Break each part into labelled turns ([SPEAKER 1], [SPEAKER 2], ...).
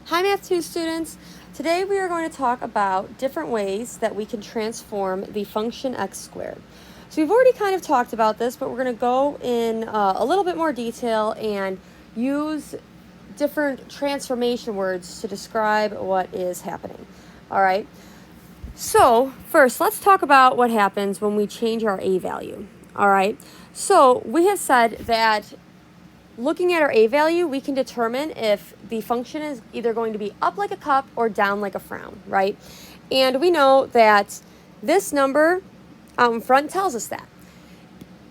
[SPEAKER 1] Hi Math 2 students! Today we are going to talk about different ways that we can transform the function x squared. So we've already kind of talked about this, but we're going to go in a little bit more detail and use different transformation words to describe what is happening. Alright, so first let's talk about what happens when we change our a value. Alright, so we have said that looking at our a value, we can determine if the function is either going to be up like a cup or down like a frown, right? And we know that this number out in front tells us that.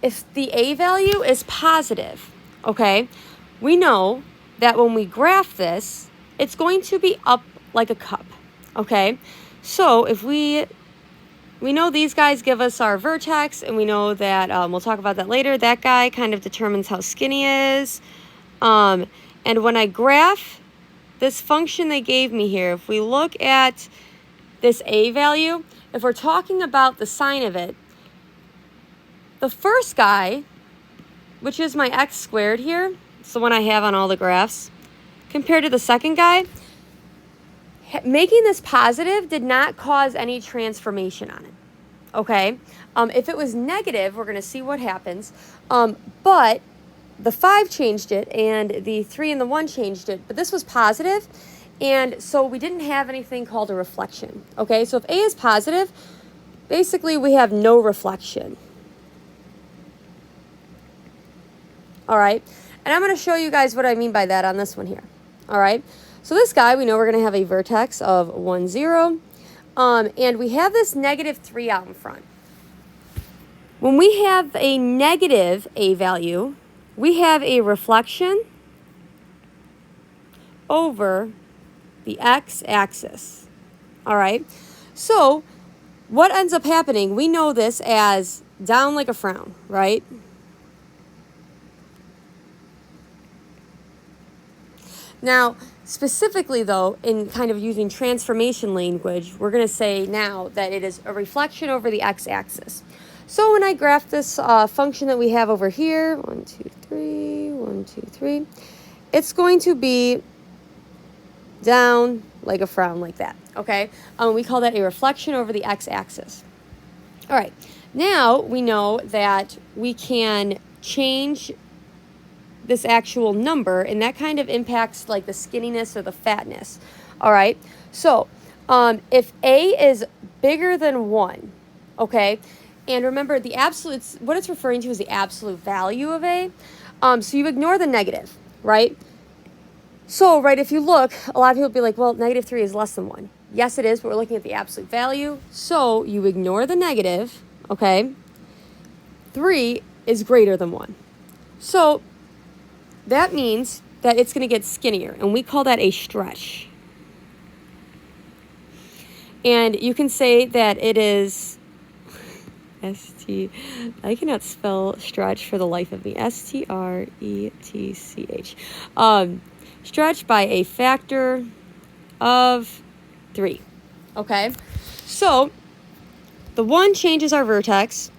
[SPEAKER 1] If the a value is positive, okay, we know that when we graph this, it's going to be up like a cup, okay? So if we know these guys give us our vertex, and we know that, we'll talk about that later, that guy kind of determines how skinny is. And when I graph this function they gave me here, if we look at this a value, if we're talking about the sign of it, the first guy, which is my x squared here, it's the one I have on all the graphs, compared to the second guy, making this positive did not cause any transformation on it, okay? If it was negative, we're going to see what happens, but the 5 changed it, and the 3 and the 1 changed it, but this was positive, and so we didn't have anything called a reflection, okay? So if a is positive, basically we have no reflection. All right, and I'm going to show you guys what I mean by that on this one here, all right? So this guy, we know we're going to have a vertex of 1, 0, and we have this negative 3 out in front. When we have a negative a value, we have a reflection over the x-axis, all right? So what ends up happening, we know this as down like a frown, right? Now, specifically, though, in kind of using transformation language, we're going to say now that it is a reflection over the x-axis. So when I graph this function that we have over here, 1, 2, 3, 1, 2, 3, it's going to be down like a frown like that, okay? We call that a reflection over the x-axis. All right, now we know that we can change this actual number, and that kind of impacts like the skinniness or the fatness. All right, so if a is bigger than 1, okay, and remember the absolute, what it's referring to is the absolute value of a, so you ignore the negative, right? So right, if you look, a lot of people will be like, well, negative 3 is less than 1. Yes, it is, but we're looking at the absolute value, so you ignore the negative, okay? 3 is greater than 1. So that means that it's going to get skinnier, and we call that a stretch. And you can say that it is I cannot spell stretch for the life of me. S-T-R-E-T-C-H. Stretch by a factor of 3. Okay? So the 1 changes our vertex,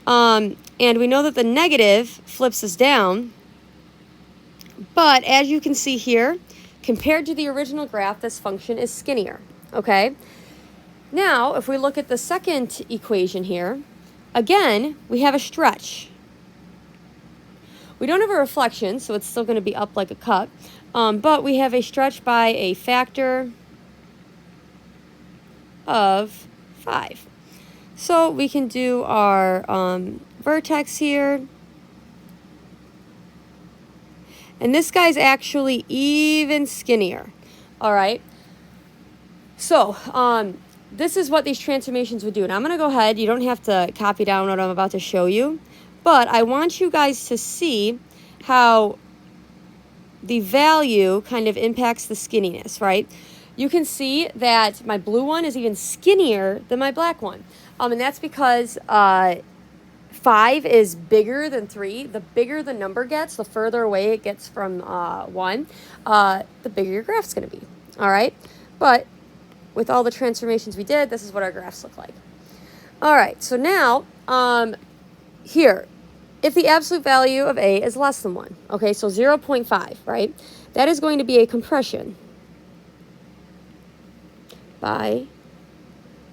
[SPEAKER 1] and we know that the negative flips us down. But as you can see here, compared to the original graph, this function is skinnier, okay? Now, if we look at the second equation here, again, we have a stretch. We don't have a reflection, so it's still going to be up like a cup, but we have a stretch by a factor of 5. So we can do our vertex here. And this guy's actually even skinnier, all right? So this is what these transformations would do. And I'm going to go ahead. You don't have to copy down what I'm about to show you. But I want you guys to see how the value kind of impacts the skinniness, right? You can see that my blue one is even skinnier than my black one. And that's because 5 is bigger than 3. The bigger the number gets, the further away it gets from 1, the bigger your graph's going to be. All right? But with all the transformations we did, this is what our graphs look like. All right, so now here, if the absolute value of a is less than 1, okay, so 0.5, right? That is going to be a compression. by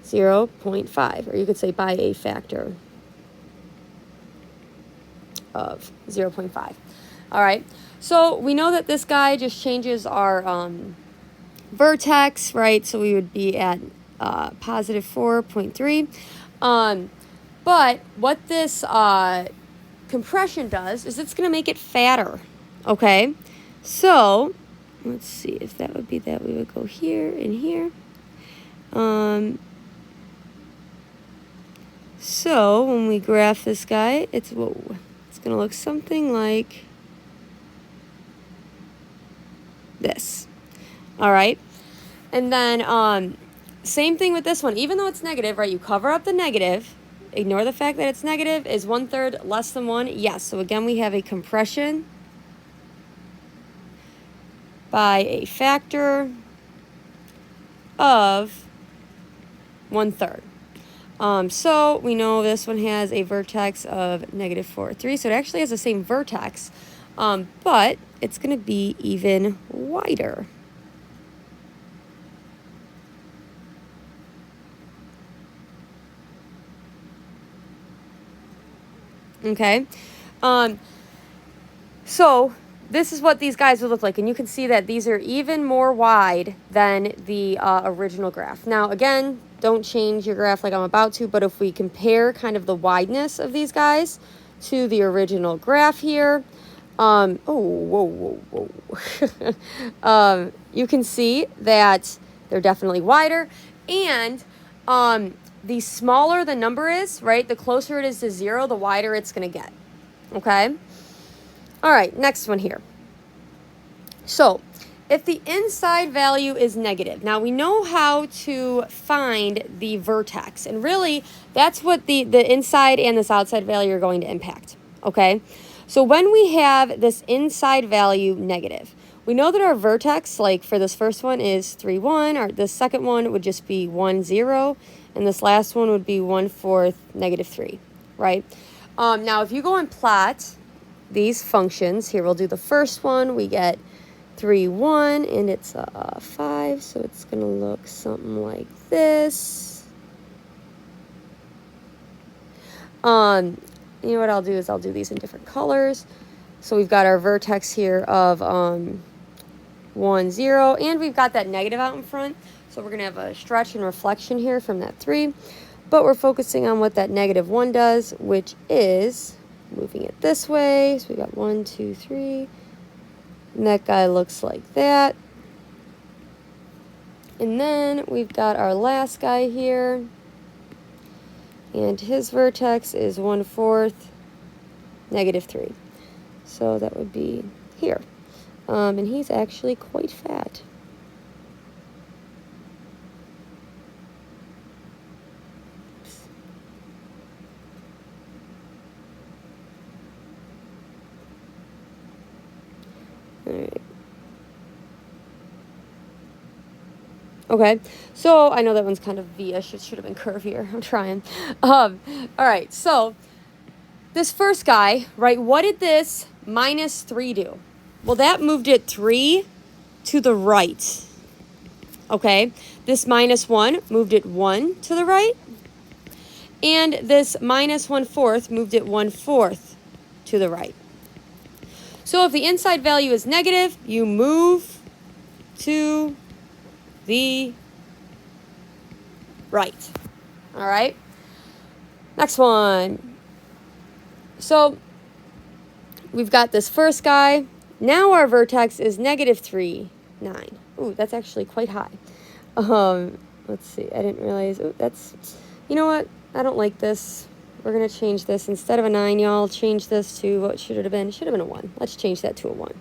[SPEAKER 1] 0.5, or you could say by a factor of 0.5. All right, so we know that this guy just changes our vertex, right? So we would be at positive 4.3. But what this compression does is it's going to make it fatter, okay? So let's see if that would be that. We would go here and here. So when we graph this guy, it's going to look something like this. All right. And then same thing with this one. Even though it's negative, right, you cover up the negative, ignore the fact that it's negative. Is 1/3 less than 1? Yes. So again, we have a compression by a factor of 1/3. So we know this one has a vertex of negative 4.3. So it actually has the same vertex, but it's going to be even wider. Okay. So this is what these guys would look like. And you can see that these are even more wide than the original graph. Now, again, don't change your graph like I'm about to, but if we compare kind of the wideness of these guys to the original graph here, you can see that they're definitely wider. And the smaller the number is, right, the closer it is to 0, the wider it's going to get. Okay? All right, next one here. So if the inside value is negative, now we know how to find the vertex. And really, that's what the inside and this outside value are going to impact. Okay? So when we have this inside value negative, we know that our vertex, like for this first one, is 3, 1. Or this second one would just be 1, 0. And this last one would be 1/4, negative 3, right? Now, if you go and plot these functions, here we'll do the first one. We get 3, 1, and it's 5, so it's going to look something like this. You know what I'll do is I'll do these in different colors. So we've got our vertex here of 1, 0, and we've got that negative out in front. So we're going to have a stretch and reflection here from that 3. But we're focusing on what that negative 1 does, which is moving it this way. So we got 1, 2, 3. And that guy looks like that. And then we've got our last guy here. And his vertex is 1/4, negative 3. So that would be here. And he's actually quite fat. All right. Okay, so I know that one's kind of V-ish. It should have been curvier. I'm trying. All right, so this first guy, right, what did this -3 do? Well, that moved it 3 to the right. Okay, this -1 moved it 1 to the right. And this -1/4 moved it 1/4 to the right. So if the inside value is negative, you move to the right. All right. Next one. So we've got this first guy. Now our vertex is -3, 9. Ooh, that's actually quite high. Let's see. I didn't realize. Ooh, that's, you know what? I don't like this. We're going to change this. Instead of a 9, y'all, change this to, what should it have been? It should have been a 1. Let's change that to a 1.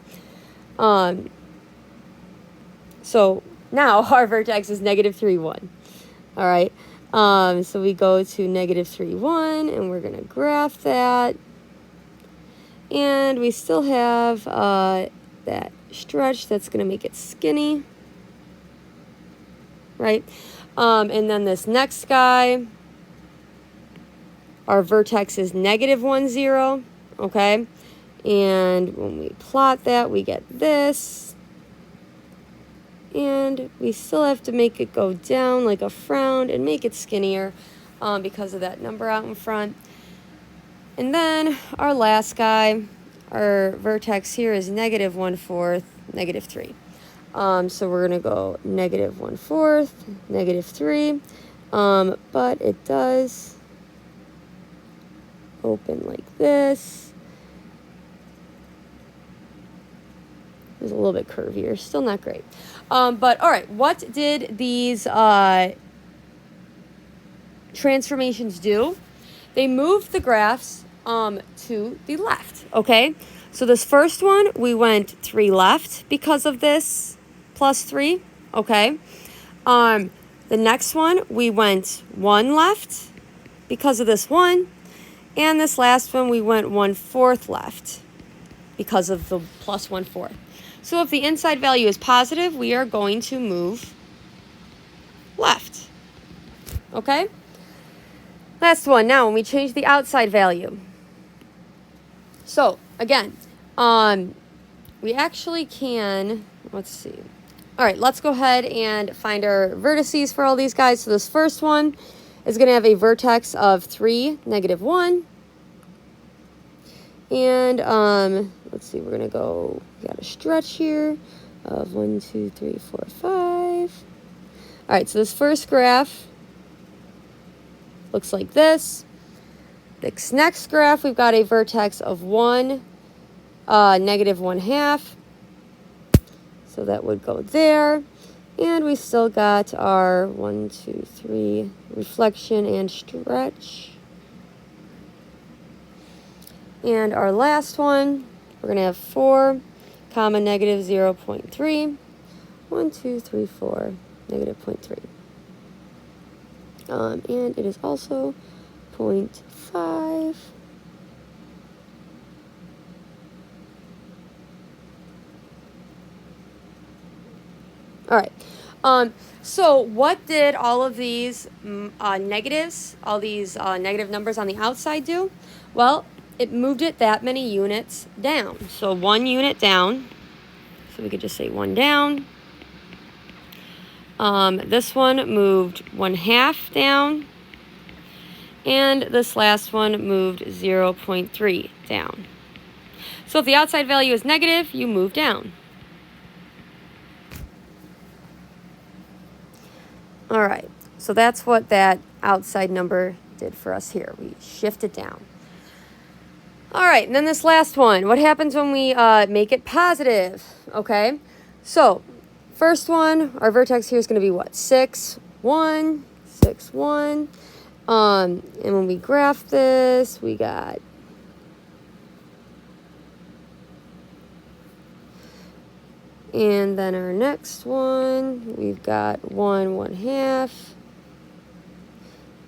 [SPEAKER 1] So now our vertex is -3, 1. All right. So we go to -3, 1, and we're going to graph that. And we still have that stretch that's going to make it skinny. Right? And then this next guy, our vertex is -1, 0, okay? And when we plot that, we get this. And we still have to make it go down like a frown and make it skinnier because of that number out in front. And then our last guy, our vertex here is negative 1/4, negative 3. So we're going to go negative 1/4, negative 3. But it does open like this. It's a little bit curvier, still not great. But all right, what did these transformations do? They moved the graphs to the left, okay? So this first one, we went 3 left because of this plus 3, okay? The next one, we went 1 left because of this 1. And this last one, we went 1/4 left because of the plus 1/4. So if the inside value is positive, we are going to move left, okay? Last one, now when we change the outside value. So again, we actually can, let's see. All right, let's go ahead and find our vertices for all these guys. So this first one is going to have a vertex of 3, negative 1. And let's see, we're going to go, we got a stretch here of 1, 2, 3, 4, 5. All right, so this first graph looks like this. This next graph, we've got a vertex of 1, negative 1/2. So that would go there. And we still got our 1, 2, 3 reflection and stretch. And our last one, we're going to have 4, comma, negative 0.3. 1, 2, 3, 4, negative 0.3. And it is also 0.5. All right. So what did all of these negatives, all these negative numbers on the outside do? Well, it moved it that many units down. So 1 unit down. So we could just say 1 down. This one moved 1/2 down. And this last one moved 0.3 down. So if the outside value is negative, you move down. All right, so that's what that outside number did for us here. We shift it down. All right, and then this last one. What happens when we make it positive? Okay, so first one, our vertex here is going to be what? 6, 1, 6, 1. And when we graph this, we got and then our next one, we've got 1, 1/2.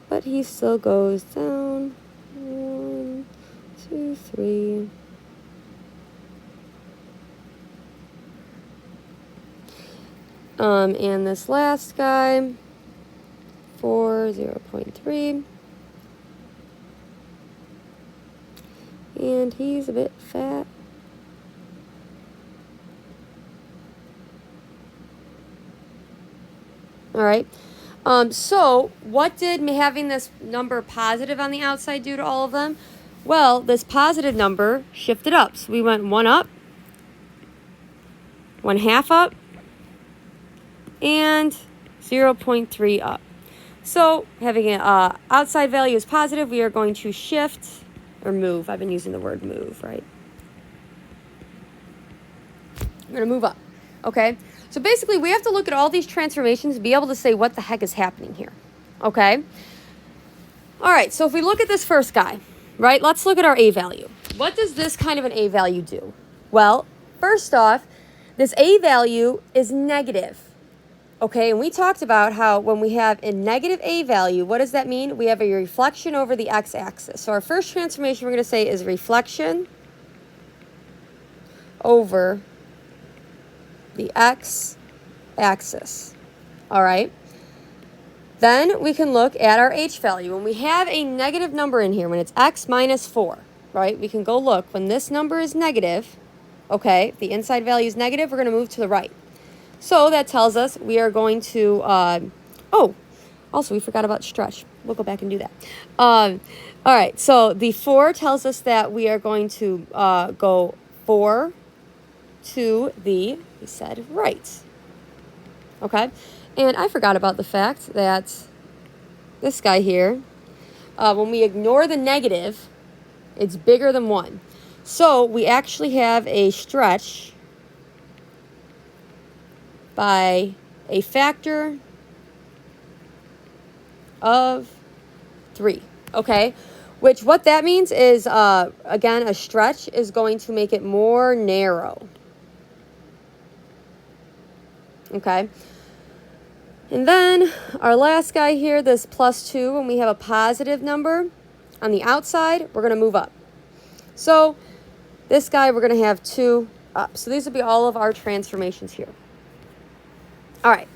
[SPEAKER 1] But he still goes down. 1, 2, 3. And this last guy, 4, 0.3. And he's a bit fat. All right. So what did having this number positive on the outside do to all of them? Well, this positive number shifted up. So we went 1 up, 1/2 up, and 0.3 up. So having an outside value is positive, we are going to shift or move. I've been using the word move, right? We're going to move up. Okay? So basically, we have to look at all these transformations and be able to say what the heck is happening here. Okay? All right, so if we look at this first guy, right, let's look at our A value. What does this kind of an A value do? Well, first off, this A value is negative. Okay, and we talked about how when we have a negative A value, what does that mean? We have a reflection over the x-axis. So our first transformation we're going to say is reflection over the x-axis. All right. Then we can look at our H value. When we have a negative number in here, when it's x minus 4, right, we can go look. When this number is negative, okay, if the inside value is negative, we're going to move to the right. So that tells us we are going to, oh, also we forgot about stretch. We'll go back and do that. All right, so the 4 tells us that we are going to go 4 to the, we said, right. Okay, and I forgot about the fact that this guy here, when we ignore the negative, it's bigger than 1. So we actually have a stretch by a factor of 3, okay? Which what that means is, again, a stretch is going to make it more narrow, okay? And then our last guy here, this +2, when we have a positive number on the outside, we're going to move up. So this guy, we're going to have 2 up. So these will be all of our transformations here. All right,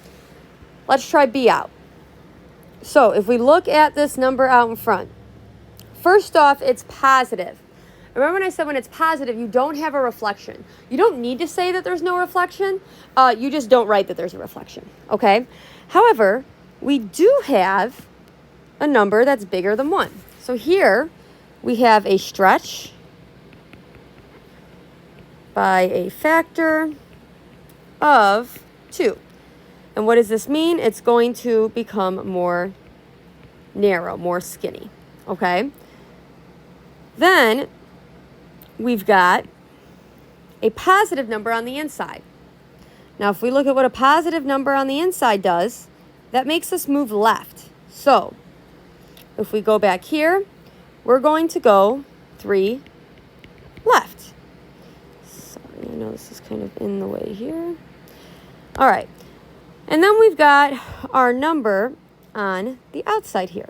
[SPEAKER 1] let's try B out. So if we look at this number out in front, first off, it's positive. Remember when I said when it's positive, you don't have a reflection. You don't need to say that there's no reflection. You just don't write that there's a reflection, okay? However, we do have a number that's bigger than 1. So here we have a stretch by a factor of 2. And what does this mean? It's going to become more narrow, more skinny, okay? Then we've got a positive number on the inside. Now, if we look at what a positive number on the inside does, that makes us move left. So if we go back here, we're going to go 3 left. Sorry, I know this is kind of in the way here. All right. And then we've got our number on the outside here.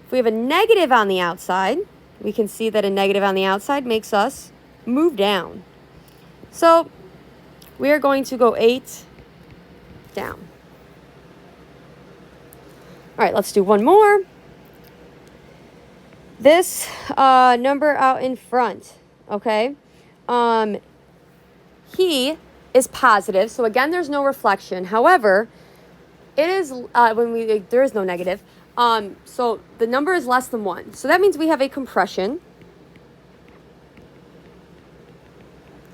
[SPEAKER 1] If we have a negative on the outside, we can see that a negative on the outside makes us move down. So we are going to go 8 down. All right, let's do one more. This number out in front, okay? He is positive, so again, there's no reflection. However, it is there is no negative. So the number is less than 1. So that means we have a compression.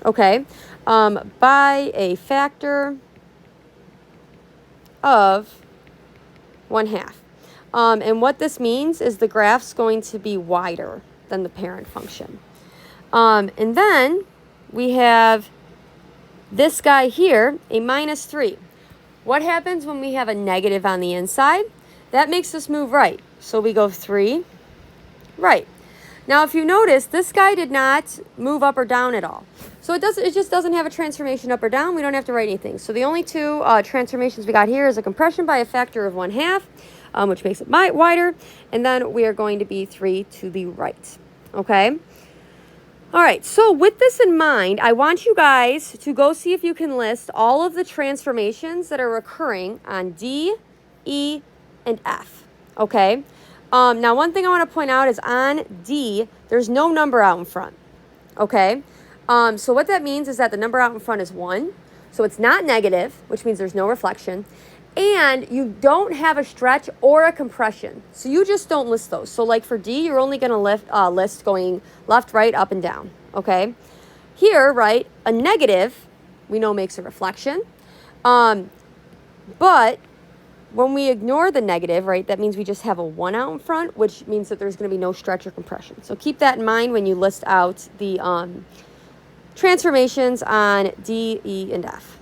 [SPEAKER 1] Okay, by a factor of 1/2. And what this means is the graph's going to be wider than the parent function. And then we have this guy here, a -3. What happens when we have a negative on the inside? That makes us move right. So we go 3 right. Now, if you notice, this guy did not move up or down at all. So it just doesn't have a transformation up or down. We don't have to write anything. So the only 2 transformations we got here is a compression by a factor of 1/2, which makes it wider. And then we are going to be 3 to the right. Okay? All right, so with this in mind, I want you guys to go see if you can list all of the transformations that are occurring on D, E, and F, okay? Now, one thing I want to point out is on D, there's no number out in front, okay? So what that means is that the number out in front is 1, so it's not negative, which means there's no reflection, and you don't have a stretch or a compression, so you just don't list those. So like for D, you're only going to list going left, right, up, and down, okay? Here, right, a negative, we know makes a reflection, but when we ignore the negative, right, that means we just have a 1 out in front, which means that there's going to be no stretch or compression. So keep that in mind when you list out the transformations on D, E, and F.